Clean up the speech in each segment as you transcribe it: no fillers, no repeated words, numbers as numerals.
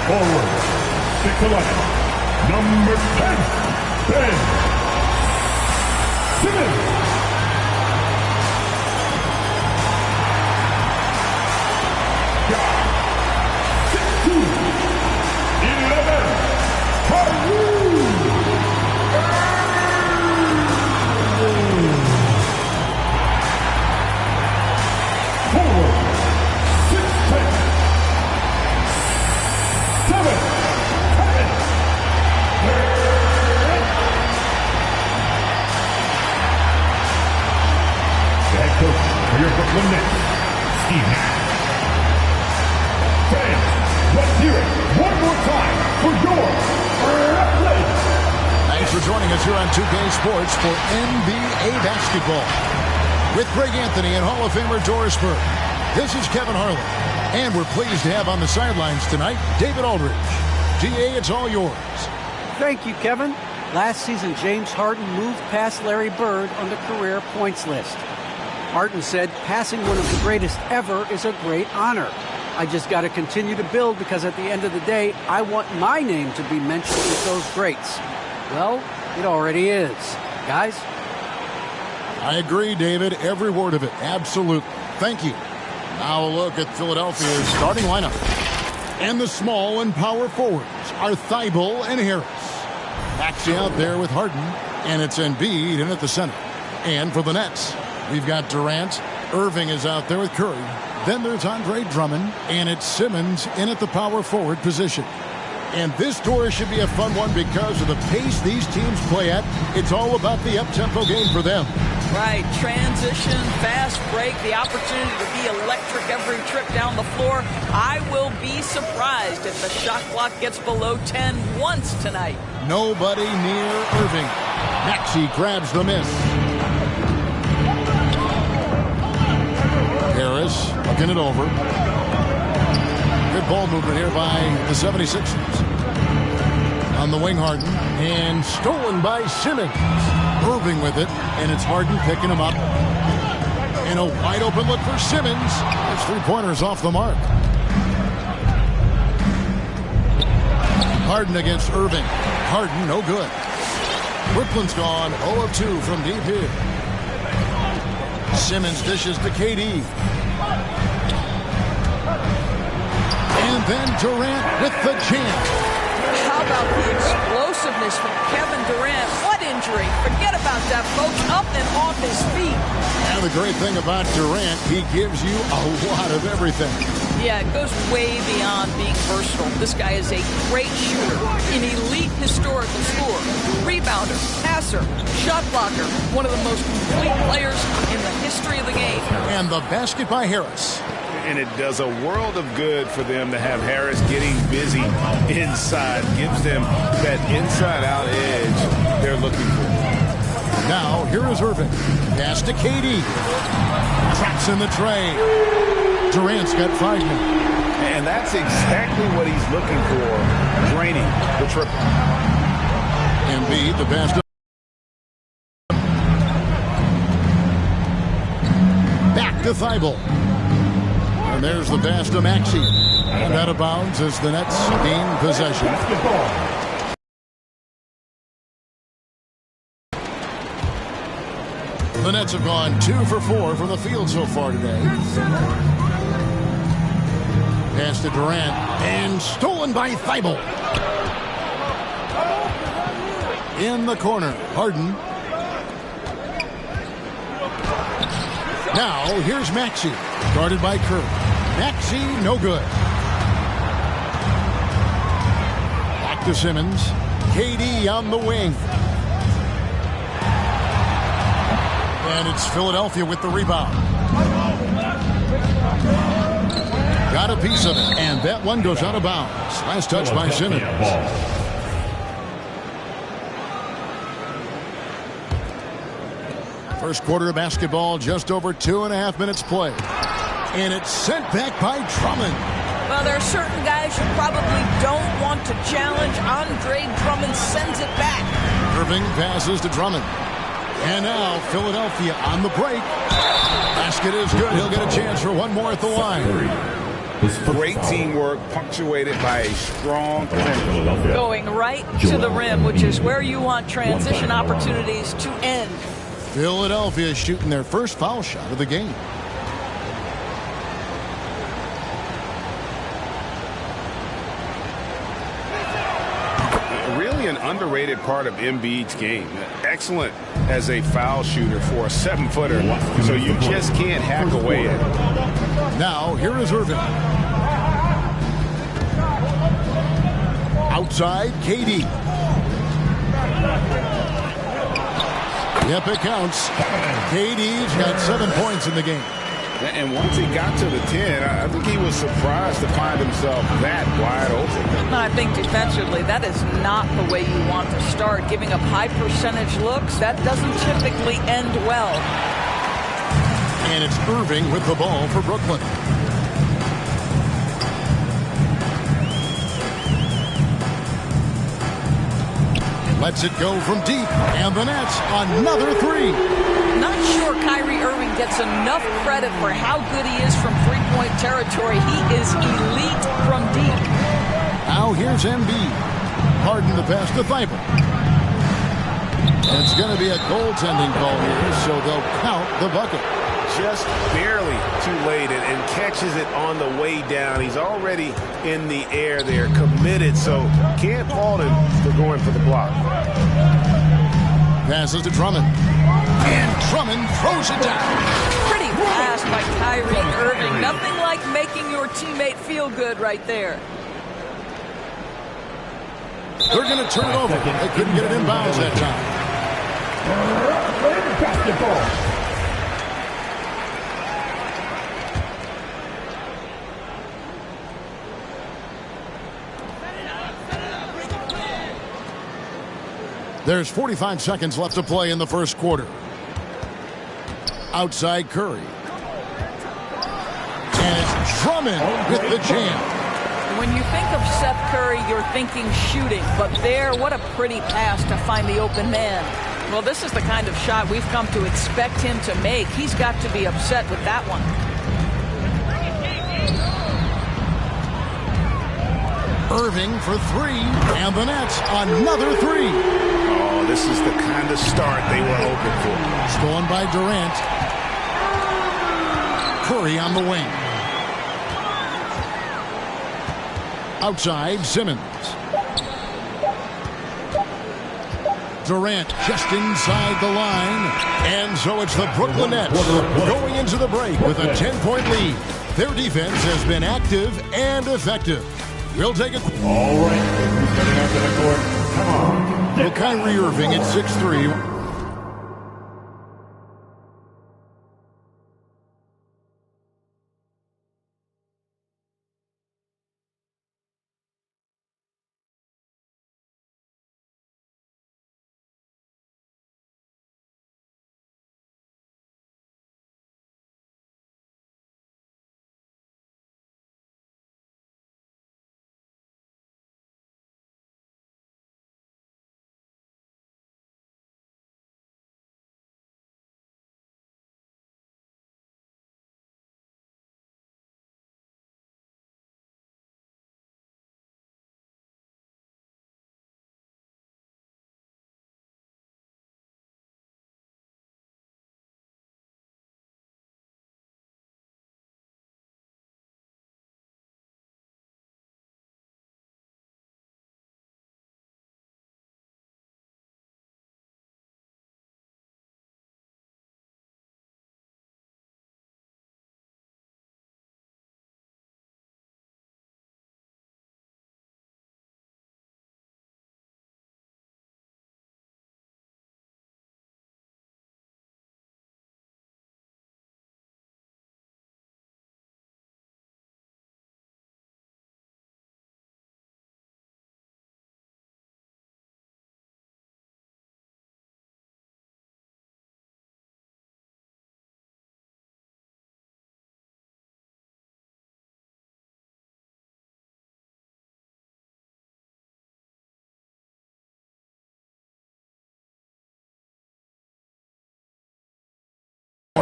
Forward, 6'11", number 10, Ben Simmons. Guard, 6'2", 11, Haru. Forward, 6'10", 7, head coach for your Brooklyn Nets, Steve Nash. Fans, let's hear it one more time for your Brooklyn. Thanks for joining us here on 2K Sports for NBA basketball. With Greg Anthony and Hall of Famer Doris Burke, this is Kevin Harlan. And we're pleased to have on the sidelines tonight, David Aldridge. GA, it's all yours. Thank you, Kevin. Last season, James Harden moved past Larry Bird on the career points list. Harden said, passing one of the greatest ever is a great honor. I just got to continue to build because at the end of the day, I want my name to be mentioned with those greats. Well, it already is. Guys? I agree, David. Every word of it. Absolutely. Thank you. Now a look at Philadelphia's starting lineup. And the small and power forwards are Thibault and Harris. Maxey out there with Harden, and it's Embiid in at the center. And for the Nets, we've got Durant. Irving is out there with Curry. Then there's Andre Drummond, and it's Simmons in at the power forward position. And this tour should be a fun one because of the pace these teams play at. It's all about the up-tempo game for them. Right, transition, fast break, the opportunity to be electric every trip down the floor. I will be surprised if the shot clock gets below 10 once tonight. Nobody near Irving. Maxey grabs the miss. Harris looking it over. Good ball movement here by the 76ers. On the wing, Harden. And stolen by Simmons. Irving with it, and it's Harden picking him up. And a wide open look for Simmons. His three-pointers off the mark. Harden against Irving. Harden, no good. Brooklyn's gone 0 of 2 from deep here. Simmons dishes to KD. And then Durant with the jam. How about the explosiveness from Kevin Durant? What injury? Forget about that, folks. Up and off his feet. And the great thing about Durant, he gives you a lot of everything. Yeah, it goes way beyond being versatile. This guy is a great shooter, an elite historical scorer, rebounder, passer, shot blocker, one of the most complete players in the history of the game. And the basket by Harris. And it does a world of good for them to have Harris getting busy inside. Gives them that inside-out edge they're looking for. Now, here is Irving. Pass to KD. Traps in the tray. Durant's got 5 minutes. And that's exactly what he's looking for, draining the triple. Embiid, the pass to... Back to Thibault. And there's the pass to Maxey. And out of bounds as the Nets gain possession. The Nets have gone 2 for 4 from the field so far today. Pass to Durant. And stolen by Thibault. In the corner, Harden. Now, here's Maxey. Guarded by Curry. Maxey, no good. Back to Simmons. KD on the wing. And it's Philadelphia with the rebound. Got a piece of it. And that one goes out of bounds. Last touch by Simmons. First quarter of basketball, just over 2.5 minutes played. And it's sent back by Drummond. Well, there are certain guys you probably don't want to challenge. Andre Drummond sends it back. Irving passes to Drummond. And now Philadelphia on the break. Basket is good. He'll get a chance for one more at the line. Great teamwork punctuated by a strong finish. Going right to the rim, which is where you want transition opportunities to end. Philadelphia shooting their first foul shot of the game. Really an underrated part of Embiid's game. Excellent as a foul shooter for a 7-footer, so you just can't hack away at it. Now, here is Irving. Outside, KD. Yep, it counts. KD's got 7 points in the game. And once he got to the 10, I think he was surprised to find himself that wide open. I think defensively, that is not the way you want to start. Giving up high percentage looks, that doesn't typically end well. And it's Irving with the ball for Brooklyn. Lets it go from deep, and the Nets another three. Not sure Kyrie Irving gets enough credit for how good he is from three-point territory. He is elite from deep. Now here's Embiid. Harden the pass to Thibault. It's going to be a goaltending call here, so they'll count the bucket. Just barely too late and catches it on the way down. He's already in the air there, committed, so can't fault him for going for the block. Passes to Drummond. And Drummond throws it down. Pretty pass by Kyrie Irving. Nothing like making your teammate feel good right there. They're going to turn it over. They couldn't get it inbounds that time. Basketball. There's 45 seconds left to play in the first quarter. Outside Curry. And it's Drummond with the jam. When you think of Seth Curry, you're thinking shooting. But there, what a pretty pass to find the open man. Well, this is the kind of shot we've come to expect him to make. He's got to be upset with that one. Irving for three, and the Nets another three. Oh, this is the kind of start they were hoping for. Stolen by Durant. Curry on the wing. Outside, Simmons. Durant just inside the line. And so it's the Brooklyn Nets going into the break with a 10-point lead. Their defense has been active and effective. We'll take it. All right, who's getting out to the court? Come on. Well, Kyrie Irving at 6'3".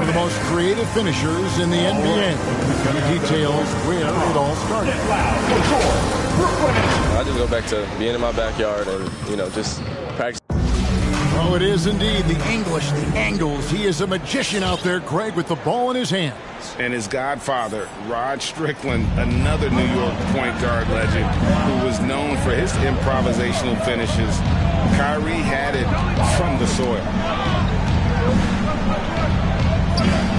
of the most creative finishers in the NBA. He details where it all started. I just go back to being in my backyard and, just practice. Oh, it is indeed the English, the angles. He is a magician out there, Craig, with the ball in his hands. And his godfather, Rod Strickland, another New York point guard legend who was known for his improvisational finishes. Kyrie had it from the soil.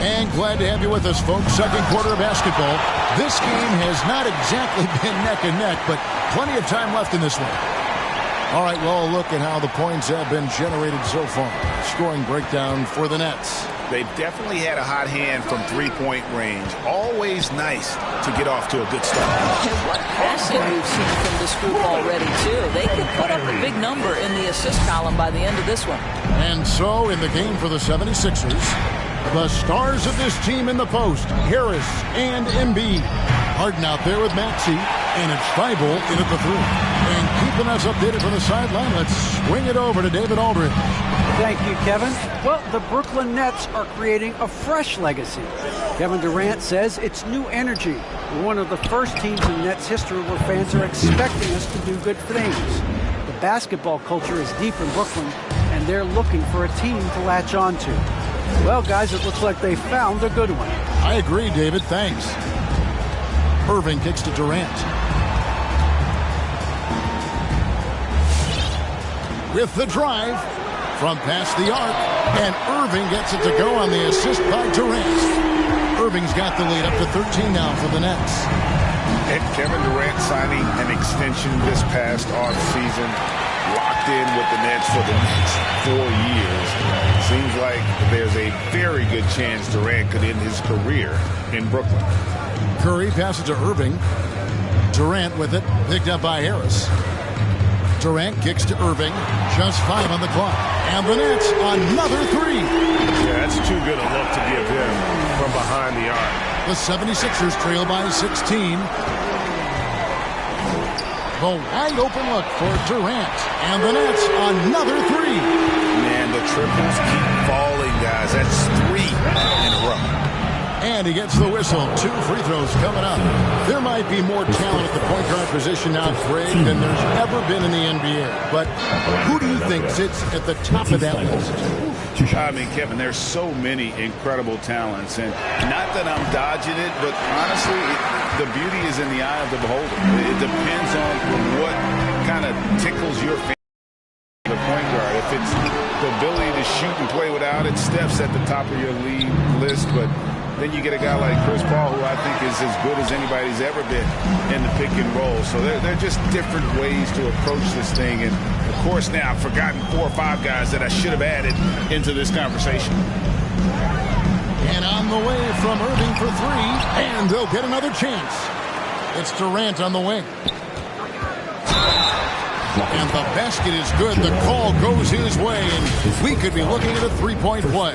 And glad to have you with us, folks. Second quarter of basketball. This game has not exactly been neck and neck, but plenty of time left in this one. All right, well, look at how the points have been generated so far. Scoring breakdown for the Nets. They've definitely had a hot hand from three-point range. Always nice to get off to a good start. And what passing we've seen from this group already, too. They could put up a big number in the assist column by the end of this one. And so, in the game for the 76ers, the stars of this team in the post, Harris and Embiid. Harden out there with Maxey, and it's Thibault in at the three. And keeping us updated from the sideline, let's swing it over to David Aldridge. Thank you, Kevin. Well, the Brooklyn Nets are creating a fresh legacy. Kevin Durant says it's new energy. We're one of the first teams in Nets history where fans are expecting us to do good things. The basketball culture is deep in Brooklyn, and they're looking for a team to latch on to. Well, guys, it looks like they found a good one. I agree, David. Thanks. Irving kicks to Durant. With the drive from past the arc, and Irving gets it to go on the assist by Durant. Irving's got the lead up to 13 now for the Nets. And Kevin Durant signing an extension this past offseason, locked in with the Nets for the next 4 years. Seems like there's a very good chance Durant could end his career in Brooklyn. Curry passes to Irving. Durant with it, picked up by Harris. Durant kicks to Irving. Just 5 on the clock. And the Nets, another three. Yeah, that's too good a look to give him from behind the arc. The 76ers trail by 16. The wide open look for Durant. And the Nets, another three. Man, the triples keep falling, guys. That's 3 in a row. And he gets the whistle. 2 free throws coming up. There might be more talent at the point guard position now, Craig, than there's ever been in the NBA. But who do you think sits at the top of that list? I mean, Kevin, there's so many incredible talents. And not that I'm dodging it, but honestly, the beauty is in the eye of the beholder. It depends on what kind of tickles your fancy. The point guard. If it's the ability to shoot and play without it, Steph's at the top of your league list. But then you get a guy like Chris Paul, who I think is as good as anybody's ever been in the pick and roll. So they're just different ways to approach this thing. And, of course, now I've forgotten 4 or 5 guys that I should have added into this conversation. And on the way from Irving for 3, and they'll get another chance. It's Durant on the wing. And the basket is good. The call goes his way, and we could be looking at a 3-point play.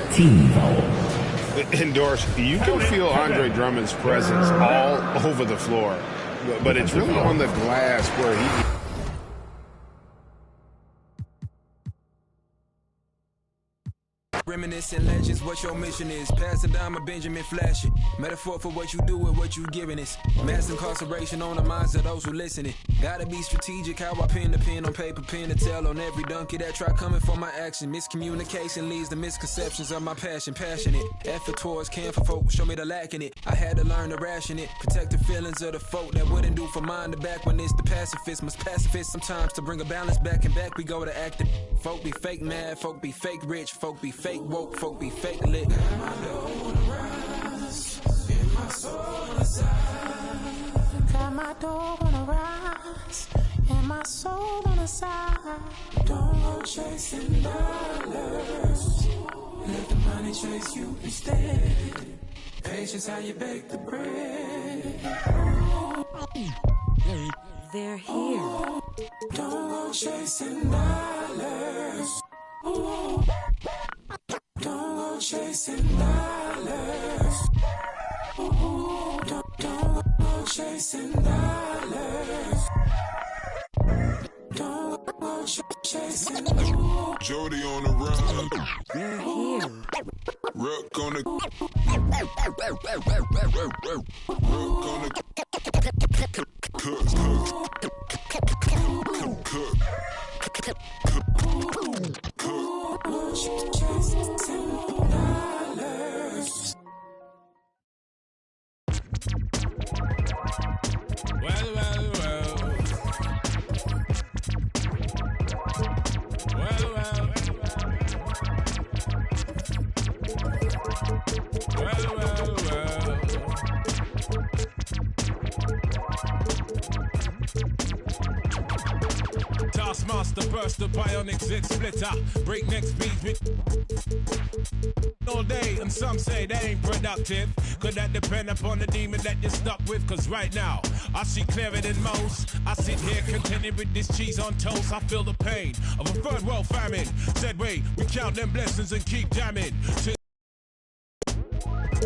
Endorse, you can feel Andre Drummond's presence all over the floor, but it's really on the glass where he... Reminiscing legends, what your mission is. Passing down my Benjamin Flash it. Metaphor for what you do and what you giving is. Mass incarceration on the minds of those who listening. Gotta be strategic how I pen the pen on paper, pen to tell on every donkey that try coming for my action. Miscommunication leads to misconceptions of my passion. Passionate, effort towards caring for folk, show me the lack in it. I had to learn to ration it. Protect the feelings of the folk that wouldn't do for mine to back when it's the pacifist. Must pacifist sometimes to bring a balance back and back we go to acting. Folk be fake mad, folk be fake rich, folk be fake woke, folk be fake lit. Got my soul on the rise, and my soul on the side. Don't go chasing dollars, let the money chase you instead. Patience how you bake the bread. They're here. Don't go chasing dollars. Ooh. Don't go chasing dollars. Ooh, don't go chasing dollars. Don't go chasing. Jody on the run. They're here. Rock on the Taskmaster burst the bionic zit splitter. Breakneck speed all day, and some say that ain't productive. Could that depend upon the demon that you're stuck with? Cause right now, I see clearer than most. I sit here contented with this cheese on toast. I feel the pain of a third world famine. Said wait, we count them blessings and keep jamming.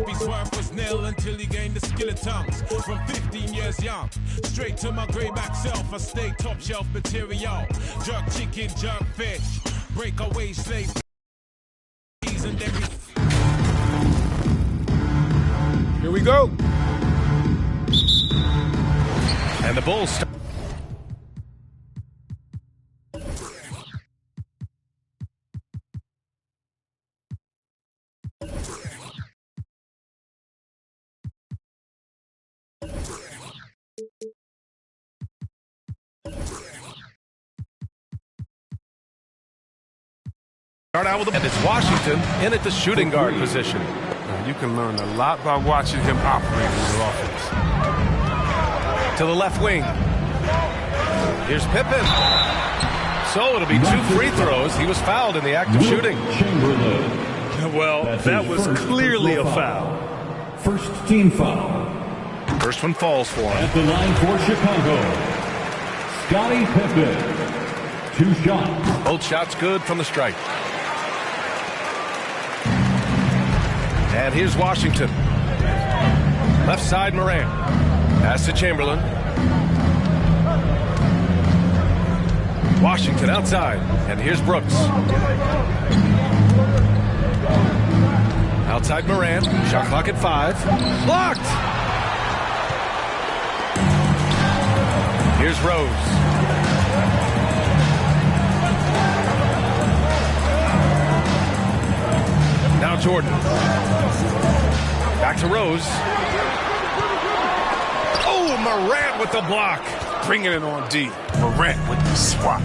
His worth was nil until he gained the skill of tongues. From 15 years young, straight to my greyback self, I stay top shelf material. Jerk chicken, jerk fish, breakaway slave and every. Here we go. And the Bulls start. Start out with it's Washington in at the shooting guard position. You can learn a lot by watching him operate in your offense. To the left wing. Here's Pippen. So it'll be 2 free throws. He was fouled in the act of shooting. Well, that was clearly a foul. First team foul. First one falls for him. At the line for Chicago, Scottie Pippen. 2 shots. Both shots good from the stripe. And here's Washington. Left side, Morant. Pass to Chamberlain. Washington outside. And here's Brooks. Outside Morant. Shot clock at 5. Blocked! Here's Rose. Now Jordan. Back to Rose. Oh, Morant with the block. Bringing it on D. Morant with the swap.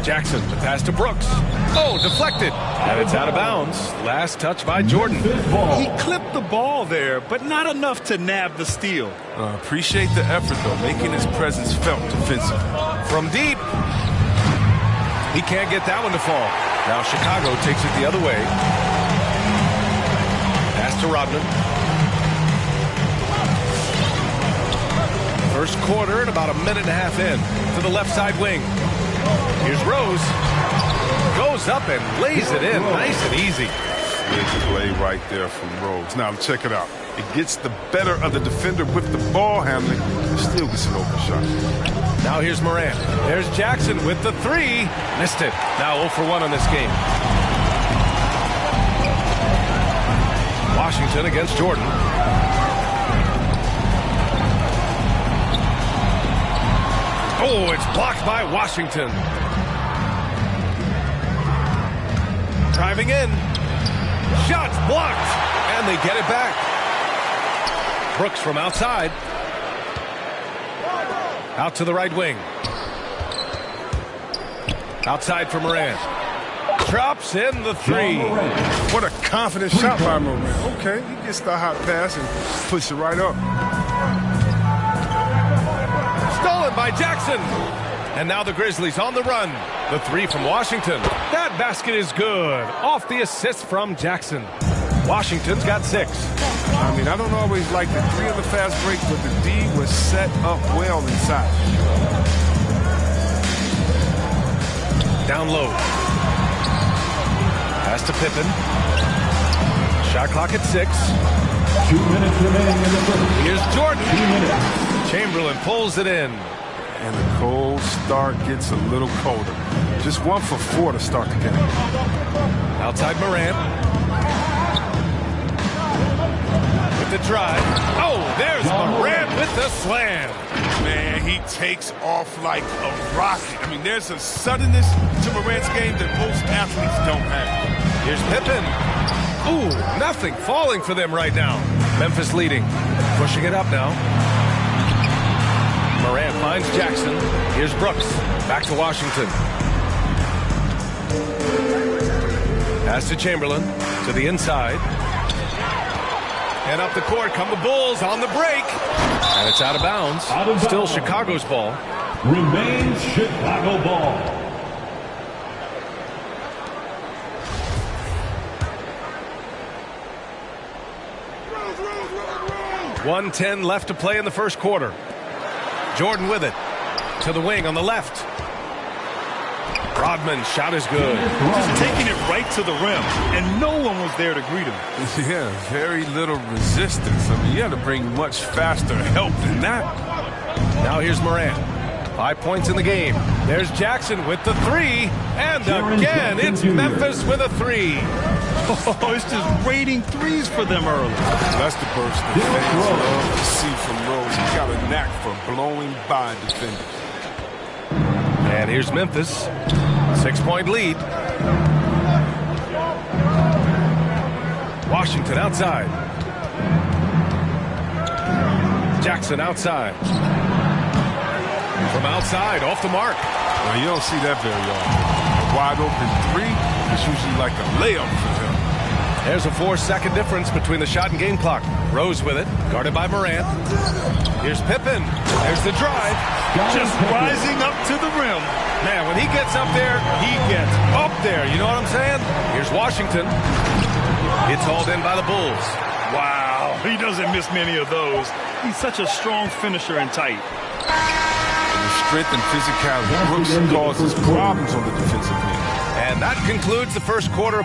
Jackson to pass to Brooks. Oh, deflected. And it's out of bounds. Last touch by Jordan. He clipped the ball there, but not enough to nab the steal. Appreciate the effort, though, making his presence felt defensively. From deep. He can't get that one to fall. Now Chicago takes it the other way. Pass to Rodman. First quarter and about a minute and a half in. To the left side wing. Here's Rose. Goes up and lays it in. Nice and easy. Big play right there from Rose. Now check it out. It gets the better of the defender with the ball handling. Still gets an open shot. Now here's Morant. There's Jackson with the 3. Missed it. Now 0 for 1 on this game. Washington against Jordan. Oh, it's blocked by Washington. Driving in. Shots blocked. And they get it back. Brooks from outside. Out to the right wing. Outside for Morant. Drops in the 3. What a confident shot by Morant. Okay, he gets the hot pass and puts it right up. Stolen by Jackson. And now the Grizzlies on the run. The 3 from Washington. That basket is good. Off the assist from Jackson. Washington's got 6. I mean, I don't always like the 3 of the fast break, but the D was set up well inside. Down low. Pass to Pippen. Shot clock at 6. 2 minutes remaining in the first. Here's Jordan. 2 minutes. Chamberlain pulls it in. and the cold start gets a little colder. Just 1 for 4 to start the game. Outside Morant. With the drive. Oh, there's Morant with the slam. Man, he takes off like a rocket. I mean, there's a suddenness to Morant's game that most athletes don't have. Here's Pippen. Ooh, nothing falling for them right now. Memphis leading. Pushing it up now. Morant finds Jackson. Here's Brooks. Back to Washington. Pass to Chamberlain. To the inside. And up the court come the Bulls on the break. And it's out of bounds. Still Chicago's ball. Remains Chicago ball. .110 left to play in the first quarter. Jordan with it. To the wing on the left. Rodman, shot is good. Just taking it right to the rim, and no one was there to greet him. Yeah, very little resistance. I mean, you had to bring much faster help than that. Now here's Morant. 5 points in the game. There's Jackson with the 3. And again, it's Memphis with a 3. Oh, it's just raining threes for them early. That's the burst that fans love to see from Rose. He's got a knack for blowing by defenders. And here's Memphis. 6-point lead. Washington outside. Jackson outside. From outside, off the mark. Well, you don't see that very often. A wide open 3 is usually like a layup for him. There's a 4-second difference between the shot and game clock. Rose with it, guarded by Morant. Here's Pippen. There's the drive. Just rising up to the rim. Man, when he gets up there, he gets up there. You know what I'm saying? Here's Washington. It's hauled in by the Bulls. Wow, he doesn't miss many of those. He's such a strong finisher and tight. Strength and physicality. Brooks causes problems on the defensive end. And that concludes the first quarter.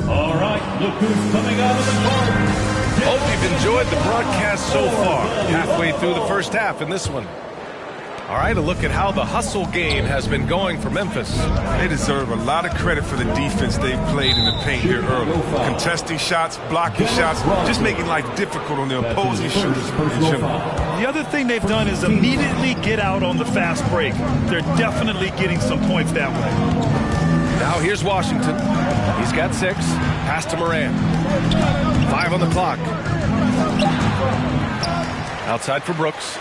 All right, look who's coming out of the court. Hope you've enjoyed the broadcast so far. Halfway through the first half in this one. All right, a look at how the hustle game has been going for Memphis. They deserve a lot of credit for the defense they've played in the paint here early. Contesting shots, blocking shots, just making life difficult on the opposing shooters in general. The other thing they've done is immediately get out on the fast break. They're definitely getting some points that way. Now here's Washington. He's got 6. Pass to Morant. 5 on the clock. Outside for Brooks.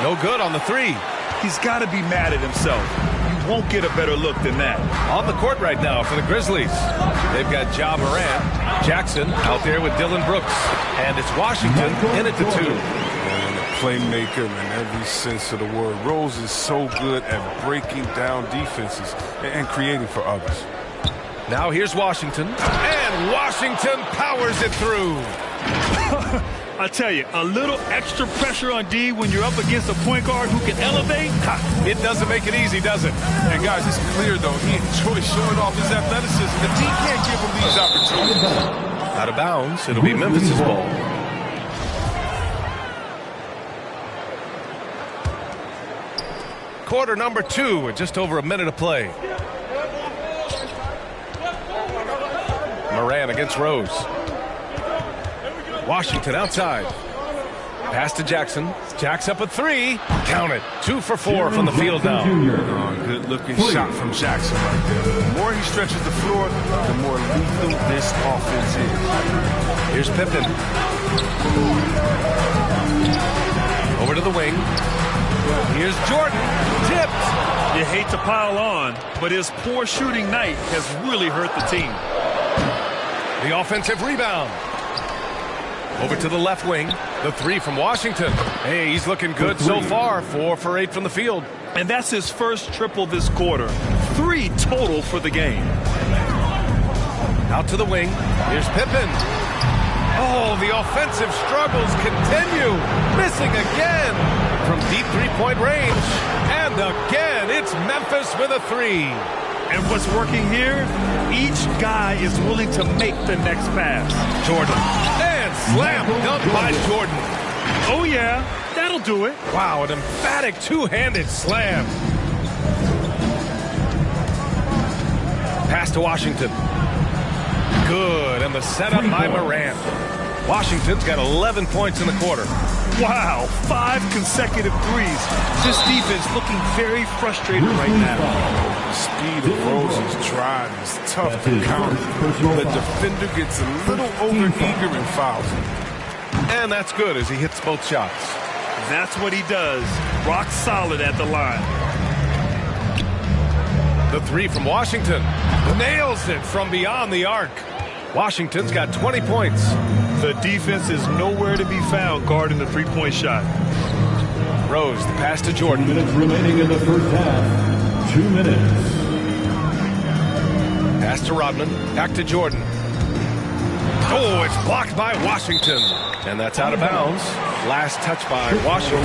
No good on the 3. He's got to be mad at himself. You won't get a better look than that. On the court right now for the Grizzlies. They've got Ja Morant. Jackson out there with Dylan Brooks. And it's Washington in at the 2. And a playmaker in every sense of the word. Rose is so good at breaking down defenses and creating for others. Now here's Washington. And Washington powers it through. I tell you, a little extra pressure on D when you're up against a point guard who can elevate. It doesn't make it easy, does it? And guys, it's clear, though, he enjoys showing off his athleticism. The team can't give him these opportunities. Out of bounds, it'll be Memphis' ball. Quarter number 2 with just over a minute of play. Morant against Rose. Washington outside. Pass to Jackson. Jack's up a 3. Count it. 2 for 4 from the field now. Good looking shot from Jackson right there. The more he stretches the floor, the more lethal this offense is. Here's Pippen. Over to the wing. Here's Jordan. Tipped. You hate to pile on, but his poor shooting night has really hurt the team. The offensive rebound. Over to the left wing. The 3 from Washington. Hey, he's looking good so far. 4 for 8 from the field. And that's his first triple this quarter. 3 total for the game. Out to the wing. Here's Pippen. Oh, the offensive struggles continue. Missing again from deep 3-point range. And again, it's Memphis with a 3. And what's working here? Each guy is willing to make the next pass. Jordan. And slam dunk by Jordan. Oh, yeah. That'll do it. Wow, an emphatic two-handed slam. Pass to Washington. Good, and the setup by Morant. Washington's got 11 points in the quarter. Wow, 5 consecutive threes. This defense looking very frustrated right now. Speed of Rose's drive is tough to counter. The defender gets a little over-eager and fouls him. And that's good as he hits both shots. That's what he does. Rock solid at the line. The three from Washington. Nails it from beyond the arc. Washington's got 20 points. The defense is nowhere to be found guarding the three-point shot. Rose, the pass to Jordan. 2 minutes remaining in the first half. 2 minutes. Pass to Rodman. Back to Jordan. Oh, it's blocked by Washington. And that's out of bounds. Last touch by Washington.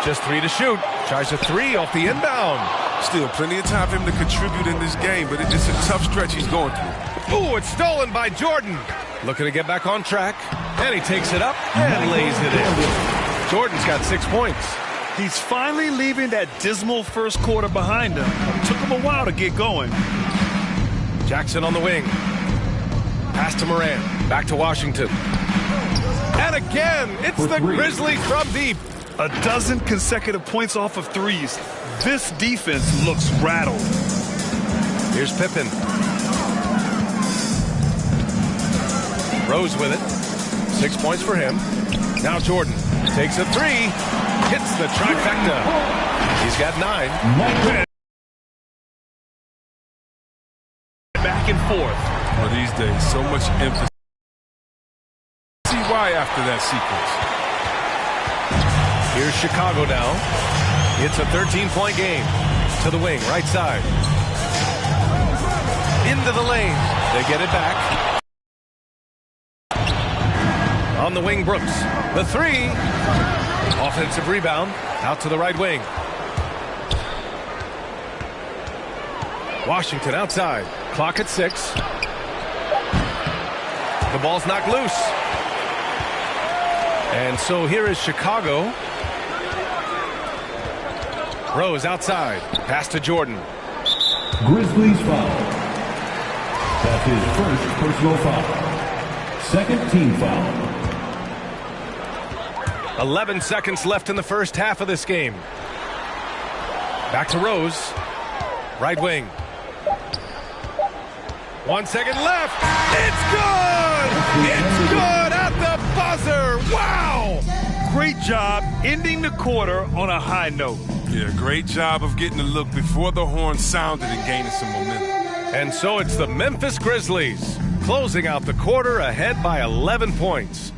Just 3 to shoot. Tries a 3 off the inbound. Still plenty of time for him to contribute in this game, but it's a tough stretch he's going through. Oh, it's stolen by Jordan. Looking to get back on track. And he takes it up and lays it in. Jordan's got 6 points. He's finally leaving that dismal first quarter behind him. Took him a while to get going. Jackson on the wing. Pass to Morant. Back to Washington. And again, it's the Grizzlies from deep. 12 consecutive points off of threes. This defense looks rattled. Here's Pippen. Rose with it. 6 points for him. Now Jordan takes a 3. Hits the trifecta. He's got 9. Back and forth. Well, these days, so much emphasis. See why after that sequence. Here's Chicago now. It's a 13-point game. To the wing, right side. Into the lane. They get it back. On the wing, Brooks. The 3. Offensive rebound. Out to the right wing. Washington outside. Clock at 6. The ball's knocked loose. And so here is Chicago. Rose outside. Pass to Jordan. Grizzlies foul. That's his first personal foul. Second team foul. 11 seconds left in the first half of this game. Back to Rose. Right wing. 1 second left. It's good! It's good at the buzzer! Wow! Great job ending the quarter on a high note. Yeah, great job of getting the look before the horn sounded and gaining some momentum. And so it's the Memphis Grizzlies closing out the quarter ahead by 11 points.